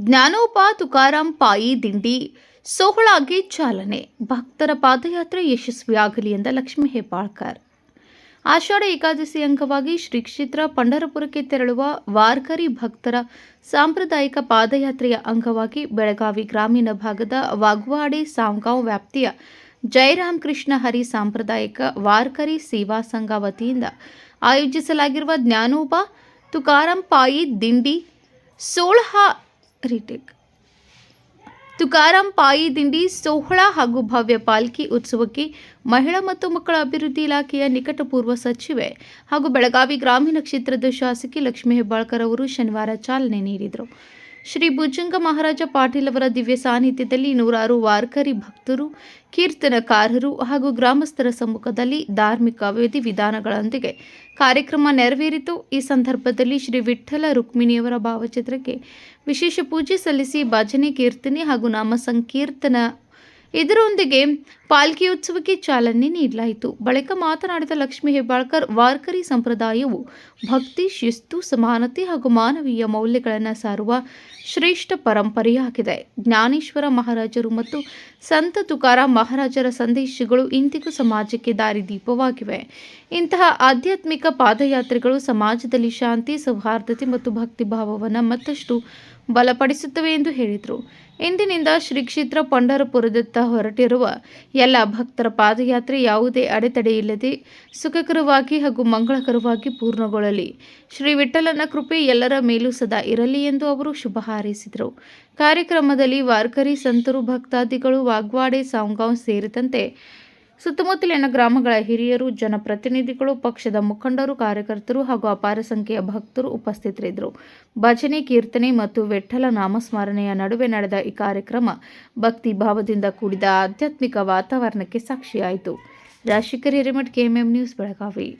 ಜ್ಞಾನೋಪ ತುಕಾರಾಂ ಪಾಯಿ ದಿಂಡಿ ಸೋಹಳಾಗೆ ಚಾಲನೆ. ಭಕ್ತರ ಪಾದಯಾತ್ರೆ ಯಶಸ್ವಿಯಾಗಲಿ ಎಂದ ಲಕ್ಷ್ಮೀ ಹೆಬ್ಬಾಳ್ಕರ್. ಆಷಾಢ ಏಕಾದಶಿ ಅಂಗವಾಗಿ ಶ್ರೀ ಕ್ಷೇತ್ರ ಪಂಢರಪುರಕ್ಕೆ ತೆರಳುವ ವಾರ್ಕರಿ ಭಕ್ತರ ಸಾಂಪ್ರದಾಯಿಕ ಪಾದಯಾತ್ರೆಯ ಅಂಗವಾಗಿ ಬೆಳಗಾವಿ ಗ್ರಾಮೀಣ ಭಾಗದ ವಾಗ್ವಾಡೆ ಸಾಂಗಾಂವ್ ವ್ಯಾಪ್ತಿಯ ಜಯರಾಮಕೃಷ್ಣ ಹರಿ ಸಾಂಪ್ರದಾಯಿಕ ವಾರ್ಕರಿ ಸೇವಾ ಸಂಘ ವತಿಯಿಂದ ಆಯೋಜಿಸಲಾಗಿರುವ ಜ್ಞಾನೋಬ ತುಕಾರಾಂ ಪಾಯಿ ದಿಂಡಿ ತುಕಾರಾಂ ಪಾಯಿ ದಿಂಡಿ ಸೋಹಳ ಹಾಗೂ ಭವ್ಯ ಪಾಲ್ಕಿ ಉತ್ಸವಕ್ಕೆ ಮಹಿಳಾ ಮತ್ತು ಮಕ್ಕಳ ಅಭಿವೃದ್ಧಿ ಇಲಾಖೆಯ ನಿಕಟಪೂರ್ವ ಸಚಿವೆ ಹಾಗೂ ಬೆಳಗಾವಿ ಗ್ರಾಮೀಣ ಕ್ಷೇತ್ರದ ಶಾಸಕಿ ಲಕ್ಷ್ಮೀ ಹೆಬ್ಬಾಳ್ಕರ್ ಅವರು ಶನಿವಾರ ಚಾಲನೆ ನೀಡಿದರು. ಶ್ರೀ ಭುಜಂಗ ಮಹಾರಾಜ ಪಾಟೀಲ್ ಅವರ ದಿವ್ಯ ಸಾನ್ನಿಧ್ಯದಲ್ಲಿ ನೂರಾರು ವಾರ್ಕರಿ ಭಕ್ತರು, ಕೀರ್ತನಕಾರರು ಹಾಗೂ ಗ್ರಾಮಸ್ಥರ ಸಮ್ಮುಖದಲ್ಲಿ ಧಾರ್ಮಿಕ ವಿಧಿವಿಧಾನಗಳೊಂದಿಗೆ ಕಾರ್ಯಕ್ರಮ ನೆರವೇರಿತು. ಈ ಸಂದರ್ಭದಲ್ಲಿ ಶ್ರೀ ವಿಠ್ಠಲ ರುಕ್ಮಿಣಿಯವರ ಭಾವಚಿತ್ರಕ್ಕೆ ವಿಶೇಷ ಪೂಜೆ ಸಲ್ಲಿಸಿ ಭಜನೆ, ಕೀರ್ತನೆ ಹಾಗೂ ನಾಮ ಸಂಕೀರ್ತನ ಇದರೊಂದಿಗೆ ಪಾಲ್ಕಿ ಉತ್ಸವಕ್ಕೆ ಚಾಲನೆ ನೀಡಲಾಯಿತು. ಬಳಿಕ ಮಾತನಾಡಿದ ಲಕ್ಷ್ಮೀ ಹೆಬ್ಬಾಳ್ಕರ್, ವಾರ್ಕರಿ ಸಂಪ್ರದಾಯವು ಭಕ್ತಿ, ಶಿಸ್ತು, ಸಮಾನತೆ ಹಾಗೂ ಮಾನವೀಯ ಮೌಲ್ಯಗಳನ್ನು ಸಾರುವ ಶ್ರೇಷ್ಠ ಪರಂಪರೆಯಾಗಿದೆ. ಜ್ಞಾನೇಶ್ವರ ಮಹಾರಾಜರು ಮತ್ತು ಸಂತ ತುಕಾರಾಂ ಮಹಾರಾಜರ ಸಂದೇಶಗಳು ಇಂದಿಗೂ ಸಮಾಜಕ್ಕೆ ದಾರಿದೀಪವಾಗಿವೆ. ಇಂತಹ ಆಧ್ಯಾತ್ಮಿಕ ಪಾದಯಾತ್ರೆಗಳು ಸಮಾಜದಲ್ಲಿ ಶಾಂತಿ, ಸೌಹಾರ್ದತೆ ಮತ್ತು ಭಕ್ತಿಭಾವವನ್ನು ಮತ್ತಷ್ಟು ಬಲಪಡಿಸುತ್ತವೆ ಎಂದು ಹೇಳಿದರು. ಇಂದಿನಿಂದ ಶ್ರೀ ಕ್ಷೇತ್ರ ಪಂಢರಪುರದತ್ತ ಹೊರಟಿರುವ ಎಲ್ಲ ಭಕ್ತರ ಪಾದಯಾತ್ರೆ ಯಾವುದೇ ಅಡೆತಡೆಯಿಲ್ಲದೆ ಸುಖಕರವಾಗಿ ಹಾಗೂ ಮಂಗಳಕರವಾಗಿ ಪೂರ್ಣಗೊಳ್ಳಲಿ. ಶ್ರೀ ವಿಠ್ಠಲನ ಕೃಪೆ ಎಲ್ಲರ ಮೇಲೂ ಸದಾ ಇರಲಿ ಎಂದು ಅವರು ಶುಭ ಹಾರೈಸಿದರು. ಕಾರ್ಯಕ್ರಮದಲ್ಲಿ ವಾರ್ಕರಿ ಸಂತರು, ಭಕ್ತಾದಿಗಳು, ವಾಗ್ವಾಡೆ ಸಾಂಗಾಂವ್ ಸೇರಿದಂತೆ ಸುತ್ತಮುತ್ತಲಿನ ಗ್ರಾಮಗಳ ಹಿರಿಯರು, ಜನಪ್ರತಿನಿಧಿಗಳು, ಪಕ್ಷದ ಮುಖಂಡರು, ಕಾರ್ಯಕರ್ತರು ಹಾಗೂ ಅಪಾರ ಸಂಖ್ಯೆಯ ಭಕ್ತರು ಉಪಸ್ಥಿತರಿದ್ದರು. ಭಜನೆ, ಕೀರ್ತನೆ ಮತ್ತು ವಿಠ್ಠಲ ನಾಮಸ್ಮರಣೆಯ ನಡುವೆ ನಡೆದ ಈ ಕಾರ್ಯಕ್ರಮ ಭಕ್ತಿ ಭಾವದಿಂದ ಕೂಡಿದ ಆಧ್ಯಾತ್ಮಿಕ ವಾತಾವರಣಕ್ಕೆ ಸಾಕ್ಷಿಯಾಯಿತು. Rajashekhar Hiremath, KMM news, Belagavi.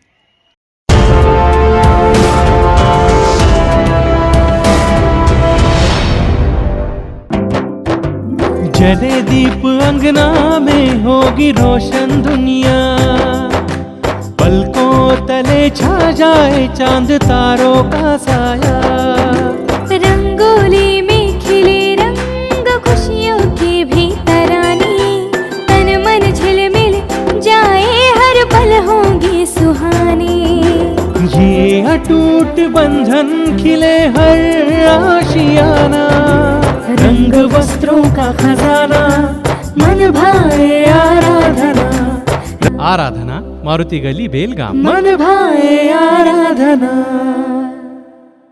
जले दीप अंगना में होगी रोशन दुनिया, पलकों तले छा जाए चांद तारों का साया, रंगोली में खिले रंग खुशियों के भी तराने, तन मन झिलमिल जाए हर पल होंगे सुहाने, ये अटूट बंधन खिले हर आशियाना, रंग वस्त्रों का खजाना, मन भाए आराधना, मारुति गली बेलगाम, मन भाए आराधना.